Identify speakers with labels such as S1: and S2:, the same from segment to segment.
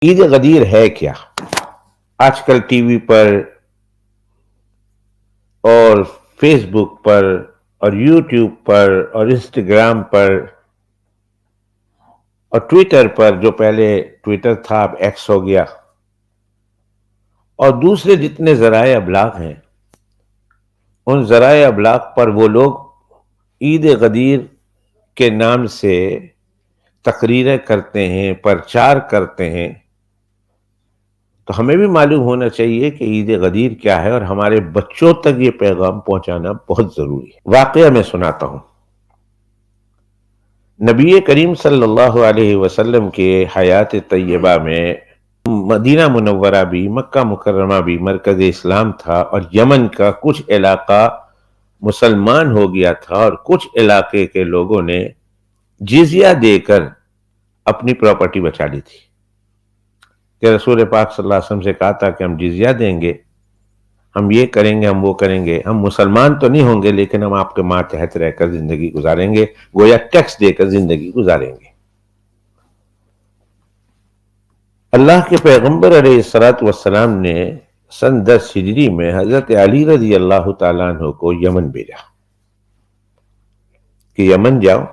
S1: عید غدیر ہے کیا؟ آج کل ٹی وی پر اور فیس بک پر اور یوٹیوب پر اور انسٹاگرام پر اور ٹویٹر پر، جو پہلے ٹویٹر تھا اب ایکس ہو گیا، اور دوسرے جتنے ذرائع ابلاغ ہیں، ان ذرائع ابلاغ پر وہ لوگ عید غدیر کے نام سے تقریریں کرتے ہیں، پرچار کرتے ہیں۔ تو ہمیں بھی معلوم ہونا چاہیے کہ عید غدیر کیا ہے، اور ہمارے بچوں تک یہ پیغام پہنچانا بہت ضروری ہے۔ واقعہ میں سناتا ہوں۔ نبی کریم صلی اللہ علیہ وسلم کے حیات طیبہ میں مدینہ منورہ بھی، مکہ مکرمہ بھی مرکز اسلام تھا، اور یمن کا کچھ علاقہ مسلمان ہو گیا تھا، اور کچھ علاقے کے لوگوں نے جزیہ دے کر اپنی پراپرٹی بچا لی تھی، کہ رسول پاک صلی اللہ علیہ وسلم سے کہا تھا کہ ہم جزیہ دیں گے، ہم یہ کریں گے، ہم وہ کریں گے، ہم مسلمان تو نہیں ہوں گے لیکن ہم آپ کے ماتحت رہ کر زندگی گزاریں گے، گویا ٹیکس دے کر زندگی گزاریں گے۔ اللہ کے پیغمبر علیہ الصلوۃ والسلام نے سن 10 ہجری میں حضرت علی رضی اللہ تعالیٰ عنہ کو یمن بھیجا کہ یمن جاؤ،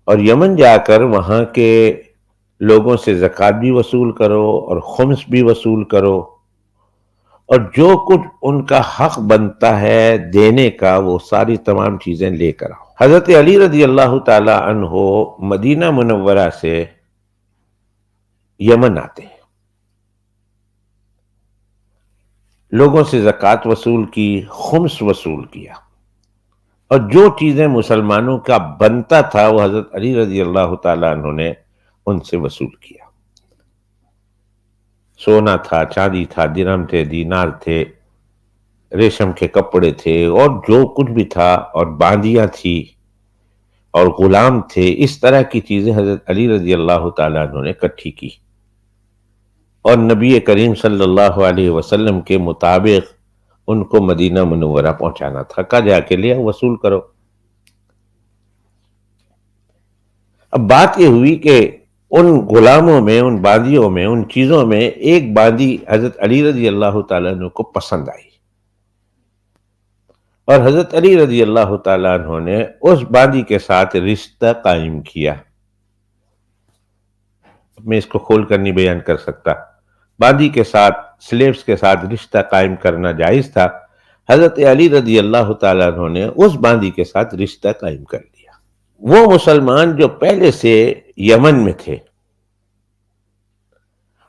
S1: اور یمن جا کر وہاں کے لوگوں سے زکوٰۃ بھی وصول کرو اور خمس بھی وصول کرو، اور جو کچھ ان کا حق بنتا ہے دینے کا وہ ساری تمام چیزیں لے کر آؤ۔ حضرت علی رضی اللہ تعالی عنہ مدینہ منورہ سے یمن آتے ہیں، لوگوں سے زکوٰۃ وصول کی، خمس وصول کیا، اور جو چیزیں مسلمانوں کا بنتا تھا وہ حضرت علی رضی اللہ تعالی عنہ نے ان سے وصول کیا۔ سونا تھا، چاندی تھا، درہم تھے، دینار تھے، ریشم کے کپڑے تھے، اور جو کچھ بھی تھا، اور باندیاں تھی اور غلام تھے، اس طرح کی چیزیں حضرت علی رضی اللہ تعالیٰ عنہ نے اکٹھی کی، اور نبی کریم صلی اللہ علیہ وسلم کے مطابق ان کو مدینہ منورہ پہنچانا تھا، کہا جا کے لیا وصول کرو۔ اب بات یہ ہوئی کہ ان غلاموں میں، ان باندیوں میں، ان چیزوں میں ایک باندی حضرت علی رضی اللہ تعالیٰ عنہ کو پسند آئی، اور حضرت علی رضی اللہ تعالیٰ عنہ نے اس باندی کے ساتھ رشتہ قائم کیا۔ میں اس کو کھول کر نہیں بیان کر سکتا، باندی کے ساتھ، سلیبس کے ساتھ رشتہ قائم کرنا جائز تھا۔ حضرت علی رضی اللہ تعالیٰ عنہ نے اس باندی کے ساتھ رشتہ قائم کر لیا۔ وہ مسلمان جو پہلے سے یمن میں تھے،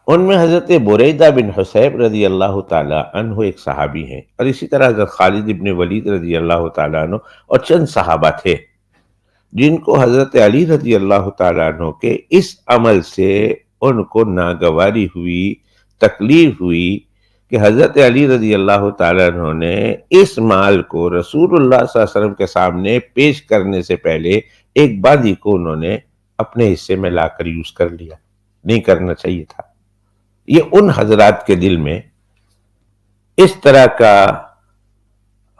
S1: ان میں حضرت بریدہ بن حصیب رضی اللہ تعالیٰ عنہ ایک صحابی ہیں، اور اسی طرح حضرت خالد بن ولید رضی اللہ تعالیٰ عنہ اور چند صحابہ تھے، جن کو حضرت علی رضی اللہ تعالیٰ عنہ کے اس عمل سے ان کو ناگواری ہوئی، تکلیف ہوئی کہ حضرت علی رضی اللہ تعالیٰ عنہ نے اس مال کو رسول اللہ صلی اللہ علیہ وسلم کے سامنے پیش کرنے سے پہلے ایک باندی کو انہوں نے اپنے حصے میں لا کر یوز کر لیا، نہیں کرنا چاہیے تھا۔ یہ ان حضرات کے دل میں اس طرح کا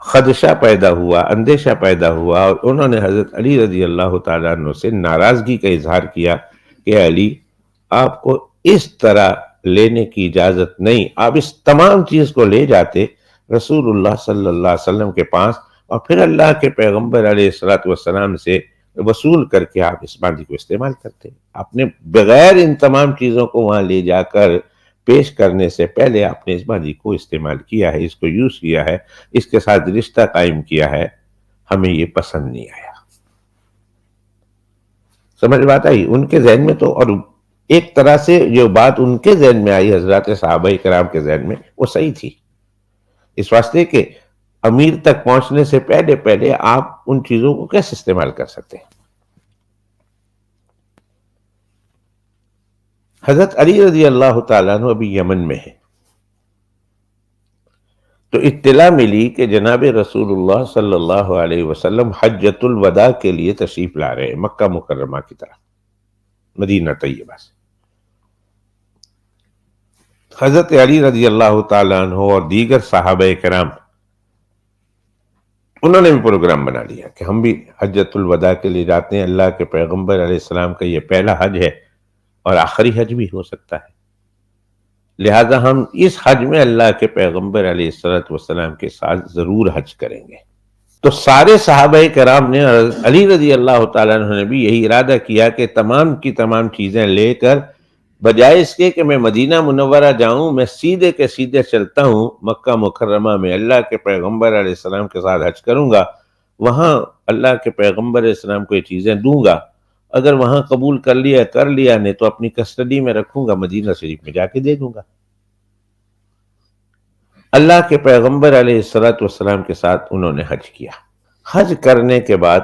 S1: خدشہ پیدا ہوا، اندیشہ پیدا ہوا، اور انہوں نے حضرت علی رضی اللہ تعالیٰ عنہ سے ناراضگی کا اظہار کیا کہ علی، آپ کو اس طرح لینے کی اجازت نہیں، آپ اس تمام چیز کو لے جاتے رسول اللہ صلی اللہ علیہ وسلم کے پاس، اور پھر اللہ کے پیغمبر علیہ الصلوۃ والسلام سے وصول کر کے آپ اس باندی کو استعمال کرتے۔ آپ نے بغیر ان تمام چیزوں کو وہاں لے جا کر پیش کرنے سے پہلے آپ نے اس باندی کو استعمال کیا ہے، اس کو یوز کیا ہے، اس کے ساتھ رشتہ قائم کیا ہے، ہمیں یہ پسند نہیں آیا۔ سمجھ بات آئی؟ ان کے ذہن میں تو، اور ایک طرح سے جو بات ان کے ذہن میں آئی حضرات صحابہ کرام کے ذہن میں، وہ صحیح تھی، اس واسطے کہ امیر تک پہنچنے سے پہلے آپ ان چیزوں کو کیسے استعمال کر سکتے ہیں۔ حضرت علی رضی اللہ تعالیٰ عنہ ابھی یمن میں ہے، تو اطلاع ملی کہ جناب رسول اللہ صلی اللہ علیہ وسلم حجۃ الوداع کے لیے تشریف لا رہے ہیں مکہ مکرمہ کی طرف، مدینہ طیبہ سے۔ حضرت علی رضی اللہ تعالیٰ عنہ اور دیگر صحابہ کرام، انہوں نے بھی پروگرام بنا لیا کہ ہم بھی حجۃ الوداع کے لیے جاتے ہیں، اللہ کے پیغمبر علیہ السلام کا یہ پہلا حج ہے، اور آخری حج بھی ہو سکتا ہے، لہذا ہم اس حج میں اللہ کے پیغمبر علیہ الصلوۃ والسلام کے ساتھ ضرور حج کریں گے۔ تو سارے صحابہ کرام نے اور علی رضی اللہ تعالیٰ عنہ نے بھی یہی ارادہ کیا کہ تمام کی تمام چیزیں لے کر، بجائے اس کے کہ میں مدینہ منورہ جاؤں، میں سیدھے کے سیدھے چلتا ہوں مکہ مکرمہ میں اللہ کے پیغمبر علیہ السلام کے ساتھ حج کروں گا، وہاں اللہ کے پیغمبر علیہ السلام کو یہ چیزیں دوں گا، اگر وہاں قبول کر لیا نہیں تو اپنی کسٹڈی میں رکھوں گا، مدینہ شریف میں جا کے دے دوں گا۔ اللہ کے پیغمبر علیہ الصلوۃ والسلام کے ساتھ انہوں نے حج کیا۔ حج کرنے کے بعد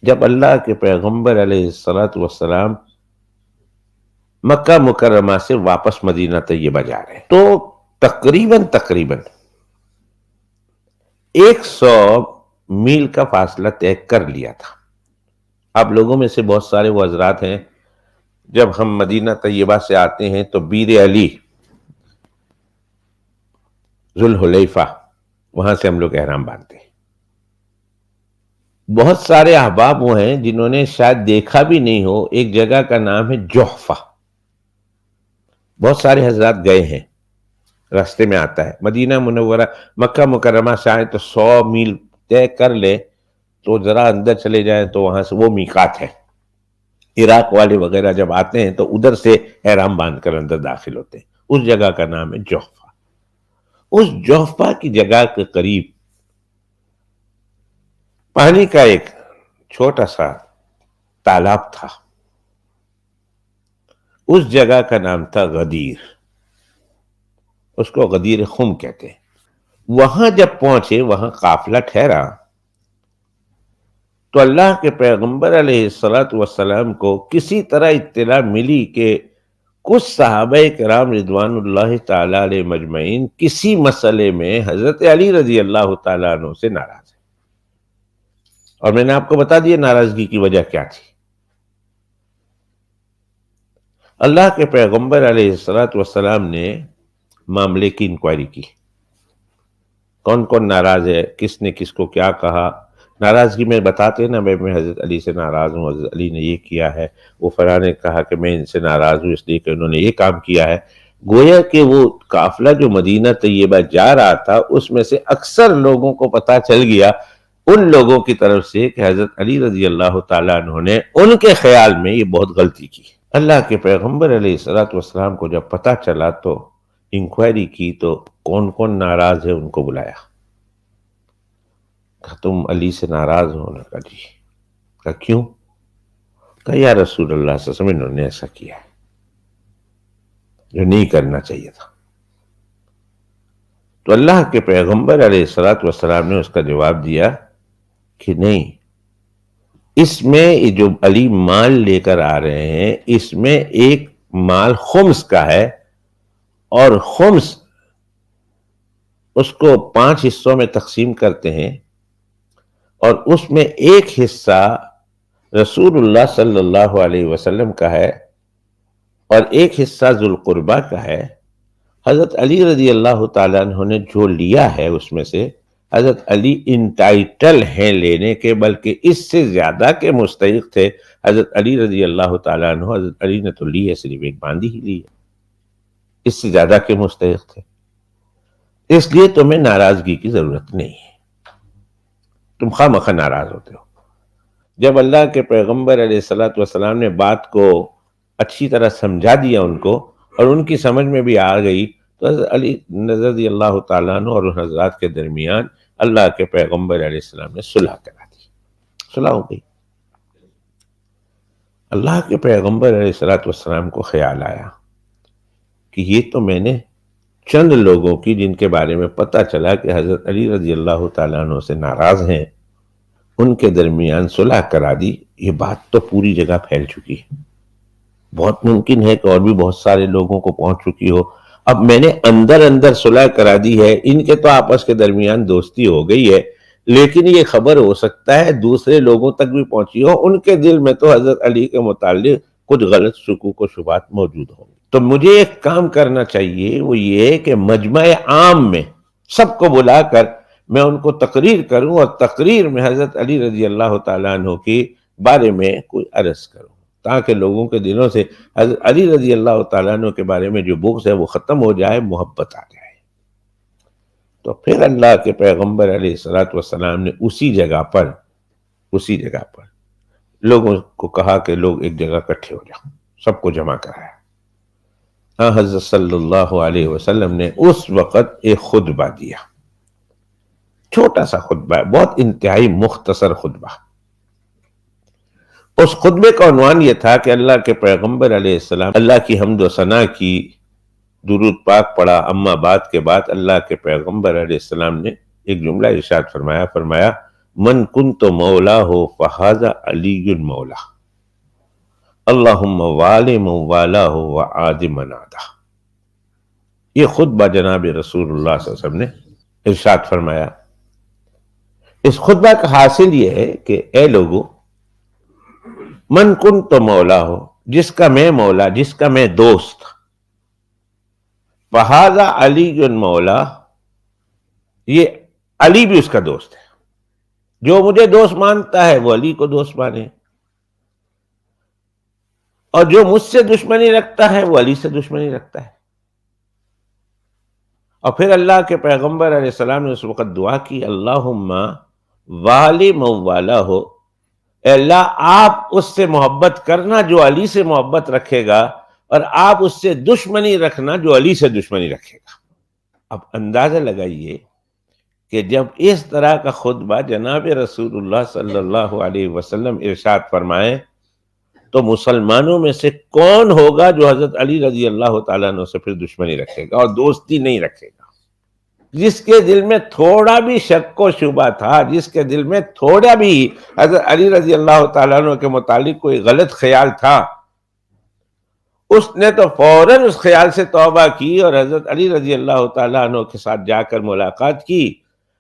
S1: جب اللہ کے پیغمبر علیہ الصلوۃ والسلام مکہ مکرمہ سے واپس مدینہ طیبہ جا رہے ہیں تو تقریباً 100 میل کا فاصلہ طے کر لیا تھا۔ آپ لوگوں میں سے بہت سارے وہ حضرات ہیں، جب ہم مدینہ طیبہ سے آتے ہیں تو بیر علی ذوالحلیفہ وہاں سے ہم لوگ احرام باندھتے ہیں۔ بہت سارے احباب وہ ہیں جنہوں نے شاید دیکھا بھی نہیں ہو، ایک جگہ کا نام ہے جحفہ، بہت سارے حضرات گئے ہیں، راستے میں آتا ہے، مدینہ منورہ مکہ مکرمہ سے آئیں تو 100 میل طے کر لیں تو ذرا اندر چلے جائیں تو وہاں سے وہ میقات ہے، عراق والے وغیرہ جب آتے ہیں تو ادھر سے احرام باندھ کر اندر داخل ہوتے ہیں، اس جگہ کا نام ہے جحفہ۔ اس جحفہ کی جگہ کے قریب پانی کا ایک چھوٹا سا تالاب تھا، اس جگہ کا نام تھا غدیر، اس کو غدیر خم کہتے ہیں۔ وہاں جب پہنچے، وہاں قافلہ ٹھہرا تو اللہ کے پیغمبر علیہ الصلوۃ والسلام کو کسی طرح اطلاع ملی کہ کچھ صحابہ کرام رضوان اللہ تعالی علیہ مجمعین کسی مسئلے میں حضرت علی رضی اللہ تعالیٰ عنہ سے ناراض ہیں، اور میں نے آپ کو بتا دیا ناراضگی کی وجہ کیا تھی۔ اللہ کے پیغمبر علیہ الصلوۃ والسلام نے معاملے کی انکوائری کی، کون کون ناراض ہے، کس نے کس کو کیا کہا۔ ناراضگی میں بتاتے نا، میں حضرت علی سے ناراض ہوں، حضرت علی نے یہ کیا ہے، وہ فلاں نے کہا کہ میں ان سے ناراض ہوں اس لیے کہ انہوں نے یہ کام کیا ہے۔ گویا کہ وہ قافلہ جو مدینہ طیبہ جا رہا تھا اس میں سے اکثر لوگوں کو پتہ چل گیا، ان لوگوں کی طرف سے، کہ حضرت علی رضی اللہ تعالیٰ عنہ نے ان کے خیال میں یہ بہت غلطی کی۔ اللہ کے پیغمبر علیہ الصلوۃ والسلام کو جب پتہ چلا تو انکوائری کی تو کون کون ناراض ہے ان کو بلایا، کہا تم علی سے ناراض ہو؟ کہا جی۔ کہا کیوں؟ کہا یا رسول اللہ صلی اللہ علیہ وسلم انہوں نے ایسا کیا ہے جو نہیں کرنا چاہیے تھا۔ تو اللہ کے پیغمبر علیہ الصلوۃ والسلام نے اس کا جواب دیا کہ نہیں، اس میں جو علی مال لے کر آ رہے ہیں اس میں ایک مال خمس کا ہے، اور خمس اس کو 5 حصوں میں تقسیم کرتے ہیں، اور اس میں ایک حصہ رسول اللہ صلی اللہ علیہ وسلم کا ہے اور ایک حصہ ذوالقربہ کا ہے۔ حضرت علی رضی اللہ تعالیٰ عنہ نے جو لیا ہے اس میں سے حضرت علی انٹائٹل ہیں لینے کے، بلکہ اس سے زیادہ کے مستحق تھے حضرت علی رضی اللہ تعالیٰ عنہ۔ حضرت علی نے تو لی ہے، صرف ایک باندھی ہی لی ہے، اس سے زیادہ کے مستحق تھے، اس لیے تمہیں ناراضگی کی ضرورت نہیں ہے، تم خواہ مخواہ ناراض ہوتے ہو۔ جب اللہ کے پیغمبر علیہ الصلوۃ والسلام نے بات کو اچھی طرح سمجھا دیا ان کو، اور ان کی سمجھ میں بھی آ گئی، تو حضرت علی رضی اللہ تعالیٰ عنہ اور ان حضرات کے درمیان اللہ کے پیغمبر علیہ السلام نے صلح کرا دی، صلح ہو گئی۔ اللہ کے پیغمبر علیہ الصلوۃ والسلام کو خیال آیا کہ یہ تو میں نے چند لوگوں کی جن کے بارے میں پتہ چلا کہ حضرت علی رضی اللہ تعالیٰ عنہ سے ناراض ہیں، ان کے درمیان صلح کرا دی، یہ بات تو پوری جگہ پھیل چکی ہے، بہت ممکن ہے کہ اور بھی بہت سارے لوگوں کو پہنچ چکی ہو۔ اب میں نے اندر اندر صلح کرا دی ہے، ان کے تو آپس کے درمیان دوستی ہو گئی ہے، لیکن یہ خبر ہو سکتا ہے دوسرے لوگوں تک بھی پہنچی ہو، ان کے دل میں تو حضرت علی کے متعلق کچھ غلط شکوک و شبہات موجود ہوں گے۔ تو مجھے ایک کام کرنا چاہیے، وہ یہ کہ مجمع عام میں سب کو بلا کر میں ان کو تقریر کروں، اور تقریر میں حضرت علی رضی اللہ تعالیٰ عنہ کے بارے میں کوئی عرض کروں۔ تاکہ لوگوں کے دلوں سے حضرت علی رضی اللہ تعالیٰ عنہ کے بارے میں جو بغض ہے وہ ختم ہو جائے، محبت آ جائے۔ تو پھر اللہ کے پیغمبر علیہ الصلوۃ والسلام نے اسی جگہ پر لوگوں کو کہا کہ لوگ ایک جگہ اکٹھے ہو جاؤ، سب کو جمع کرایا۔ ہاں، حضرت صلی اللہ علیہ وسلم نے اس وقت ایک خطبہ دیا، چھوٹا سا خطبہ، بہت انتہائی مختصر خطبہ۔ اس خطبے کا عنوان یہ تھا کہ اللہ کے پیغمبر علیہ السلام اللہ کی حمد و ثنا کی، درود پاک پڑھا، اما بعد کے بعد اللہ کے پیغمبر علیہ السلام نے ایک جملہ ارشاد فرمایا من کنت مولا ہو فہذا علی مولا، اللہم والی من والا ہو وعاد من عادا۔ یہ خطبہ جناب رسول اللہ صلی اللہ علیہ وسلم نے ارشاد فرمایا۔ اس خطبہ کا حاصل یہ ہے کہ اے لوگو، من کنت مولا ہو، جس کا میں مولا، جس کا میں دوست، فہذا علی مولا، یہ علی بھی اس کا دوست ہے۔ جو مجھے دوست مانتا ہے وہ علی کو دوست مانے، اور جو مجھ سے دشمنی رکھتا ہے وہ علی سے دشمنی رکھتا ہے۔ اور پھر اللہ کے پیغمبر علیہ السلام نے اس وقت دعا کی، اللہم والی من والا ہو، اے اللہ آپ اس سے محبت کرنا جو علی سے محبت رکھے گا، اور آپ اس سے دشمنی رکھنا جو علی سے دشمنی رکھے گا۔ اب اندازہ لگائیے کہ جب اس طرح کا خطبہ جناب رسول اللہ صلی اللہ علیہ وسلم ارشاد فرمائیں تو مسلمانوں میں سے کون ہوگا جو حضرت علی رضی اللہ تعالیٰ عنہ سے پھر دشمنی رکھے گا اور دوستی نہیں رکھے گا؟ جس کے دل میں تھوڑا بھی شک و شبہ تھا، جس کے دل میں تھوڑا بھی حضرت علی رضی اللہ تعالیٰ عنہ کے متعلق کوئی غلط خیال تھا، اس نے تو فوراً اس خیال سے توبہ کی اور حضرت علی رضی اللہ تعالیٰ عنہ کے ساتھ جا کر ملاقات کی۔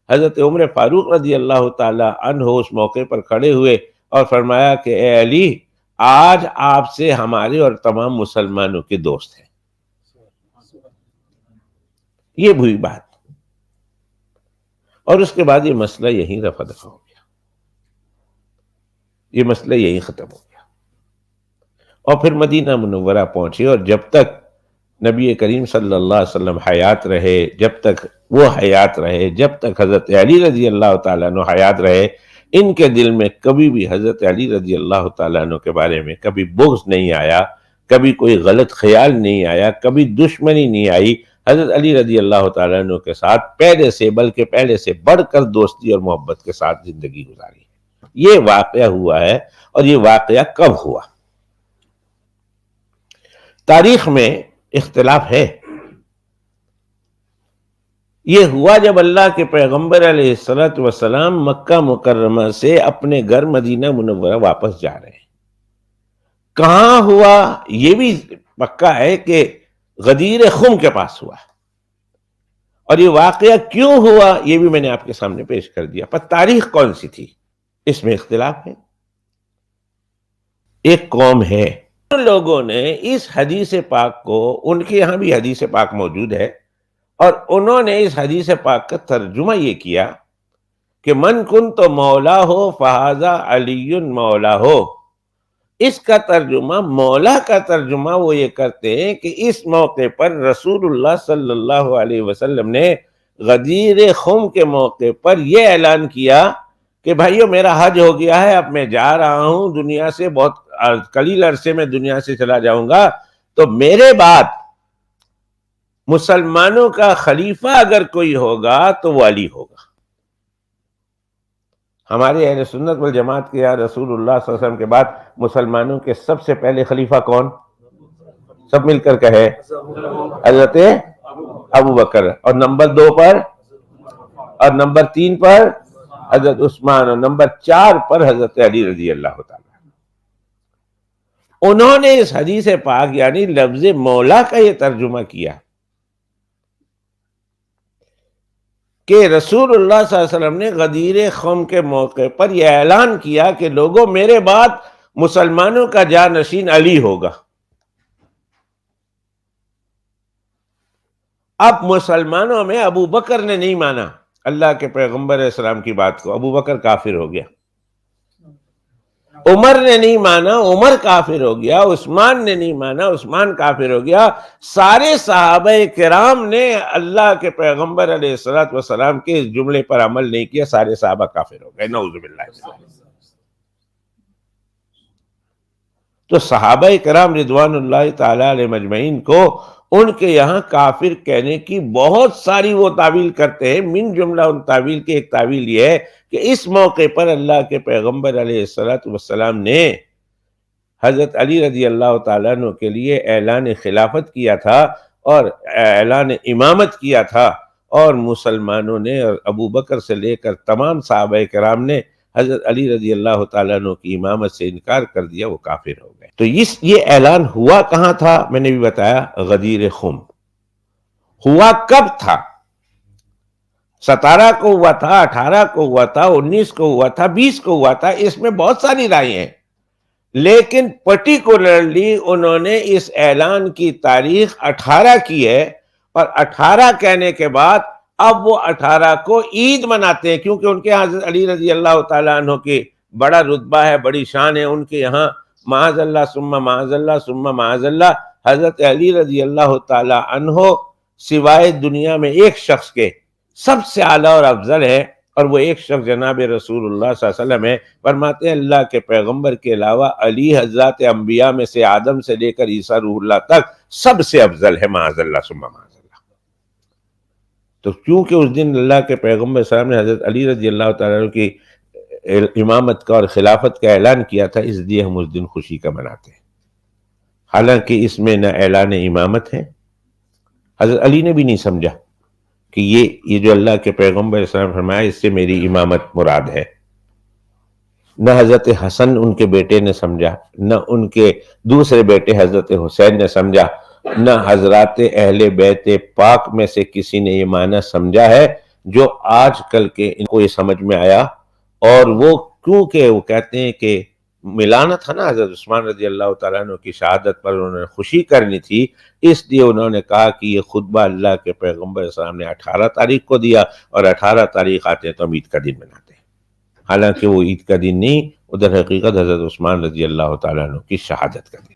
S1: حضرت عمر فاروق رضی اللہ تعالیٰ عنہ اس موقع پر کھڑے ہوئے اور فرمایا کہ اے علی، آج آپ سے ہمارے اور تمام مسلمانوں کے دوست ہیں۔ یہ ہوئی بات، اور اس کے بعد یہ مسئلہ یہیں رفع دفع ہو گیا، یہ مسئلہ یہیں ختم ہو گیا۔ اور پھر مدینہ منورہ پہنچے، اور جب تک نبی کریم صلی اللہ علیہ وسلم حیات رہے، جب تک وہ حیات رہے، جب تک حضرت علی رضی اللہ تعالیٰ عنہ حیات رہے، ان کے دل میں کبھی بھی حضرت علی رضی اللہ تعالیٰ عنہ کے بارے میں کبھی بغض نہیں آیا، کبھی کوئی غلط خیال نہیں آیا، کبھی دشمنی نہیں آئی۔ حضرت علی رضی اللہ تعالیٰ عنہ کے ساتھ پہلے سے، بلکہ پہلے سے بڑھ کر دوستی اور محبت کے ساتھ زندگی گزاری۔ یہ واقعہ ہوا ہے، اور یہ واقعہ کب ہوا؟ تاریخ میں اختلاف ہے۔ یہ ہوا جب اللہ کے پیغمبر علیہ السلام مکہ مکرمہ سے اپنے گھر مدینہ منورہ واپس جا رہے ہیں۔ کہاں ہوا یہ بھی پکا ہے کہ غدیر خم کے پاس ہوا، اور یہ واقعہ کیوں ہوا یہ بھی میں نے آپ کے سامنے پیش کر دیا، پر تاریخ کون سی تھی اس میں اختلاف ہے۔ ایک قوم ہے، ان لوگوں نے اس حدیث پاک کو، ان کے یہاں بھی حدیث پاک موجود ہے، اور انہوں نے اس حدیث پاک کا ترجمہ یہ کیا کہ من کنت مولا ہو فہذا علی مولا ہو۔ اس کا ترجمہ، مولا کا ترجمہ وہ یہ کرتے ہیں کہ اس موقع پر رسول اللہ صلی اللہ علیہ وسلم نے غدیر خم کے موقع پر یہ اعلان کیا کہ بھائیو میرا حج ہو گیا ہے، اب میں جا رہا ہوں دنیا سے، بہت قلیل عرصے میں دنیا سے چلا جاؤں گا، تو میرے بعد مسلمانوں کا خلیفہ اگر کوئی ہوگا تو وہ علی ہوگا۔ ہمارے اہل سنت والجماعت کے یا رسول اللہ صلی اللہ علیہ وسلم کے بعد مسلمانوں کے سب سے پہلے خلیفہ کون؟ سب مل کر کہے حضرت ابو بکر، اور نمبر 2 پر، اور نمبر 3 پر حضرت عثمان، اور نمبر 4 پر حضرت علی رضی اللہ تعالیٰ۔ انہوں نے اس حدیث پاک یعنی لفظ مولا کا یہ ترجمہ کیا کہ رسول اللہ صلی اللہ علیہ وسلم نے غدیر خم کے موقع پر یہ اعلان کیا کہ لوگوں میرے بعد مسلمانوں کا جانشین علی ہوگا۔ اب مسلمانوں میں ابو بکر نے نہیں مانا اللہ کے پیغمبر علیہ السلام کی بات کو، ابو بکر کافر ہو گیا۔ عمر نے نہیں مانا، عمر کافر ہو گیا، عثمان نے نہیں مانا، عثمان کافر ہو گیا، سارے صحابہ کرام نے اللہ کے پیغمبر علیہ الصلوۃ والسلام کے اس جملے پر عمل نہیں کیا، سارے صحابہ کافر ہو گئے، نعوذ باللہ من ذالک۔ تو صحابہ کرام رضوان اللہ تعالی علیہ مجمعین کو ان کے یہاں کافر کہنے کی بہت ساری وہ تعویل کرتے ہیں، من جملہ ان تعویل کی ایک تعویل یہ ہے کہ اس موقع پر اللہ کے پیغمبر علیہ السلام نے حضرت علی رضی اللہ تعالیٰ عنہ کے لیے اعلان خلافت کیا تھا اور اعلان امامت کیا تھا، اور مسلمانوں نے اور ابو بکر سے لے کر تمام صحابہ کرام نے حضرت علی رضی اللہ تعالیٰ عنہ کی امامت سے انکار کر دیا، وہ کافر ہو گئے۔ تو یہ اعلان ہوا کہاں تھا؟ میں نے بھی بتایا، غدیر خم۔ ہوا کب تھا؟ 17 کو ہوا تھا، 18 کو ہوا تھا، 19 کو ہوا تھا، 20 کو ہوا تھا، اس میں بہت ساری رائے ہیں، لیکن پرٹیکولرلی انہوں نے اس اعلان کی تاریخ 18 کی ہے، اور 18 کہنے کے بعد اب وہ 18 کو عید مناتے ہیں، کیونکہ ان کے حضرت علی رضی اللہ تعالیٰ عنہ کی بڑا رتبہ ہے، بڑی شان ہے، ان کے یہاں معاذ اللہ ثم معاذ اللہ ثم معاذ اللہ حضرت علی رضی اللہ تعالیٰ عنہ سوائے دنیا میں ایک شخص کے سب سے اعلیٰ اور افضل ہے، اور وہ ایک شخص جناب رسول اللہ صلی اللہ علیہ وسلم ہے۔ فرماتے ہیں اللہ کے پیغمبر کے علاوہ علی حضرات انبیاء میں سے آدم سے لے کر عیسیٰ روح اللہ تک سب سے افضل ہے، معاذ اللہ ثم معاذ اللہ۔ تو کیونکہ اس دن اللہ کے پیغمبر صلی اللہ علیہ وسلم نے حضرت علی رضی اللہ تعالیٰ عنہ کی امامت کا اور خلافت کا اعلان کیا تھا، اس لیے ہم اس دن خوشی کا مناتے ہیں، حالانکہ اس میں نہ اعلان امامت ہے، حضرت علی نے بھی نہیں سمجھا کہ یہ جو اللہ کے پیغمبر صلی اللہ علیہ وسلم نے فرمایا اس سے میری امامت مراد ہے، نہ حضرت حسن ان کے بیٹے نے سمجھا، نہ ان کے دوسرے بیٹے حضرت حسین نے سمجھا، نہ حضرات اہل بیت پاک میں سے کسی نے یہ معنی سمجھا ہے جو آج کل کے ان کو یہ سمجھ میں آیا۔ اور وہ کیونکہ وہ کہتے ہیں کہ ملانا تھا نا حضرت عثمان رضی اللہ تعالیٰ عنہ کی شہادت پر، انہوں نے خوشی کرنی تھی، اس لیے انہوں نے کہا کہ یہ خطبہ اللہ کے پیغمبر صلی اللہ علیہ وسلم نے 18 تاریخ کو دیا، اور 18 تاریخ آتے ہیں تو ہم عید کا دن مناتے ہیں، حالانکہ وہ عید کا دن نہیں، ادھر حقیقت حضرت عثمان رضی اللہ تعالیٰ عنہ کی شہادت کا دن۔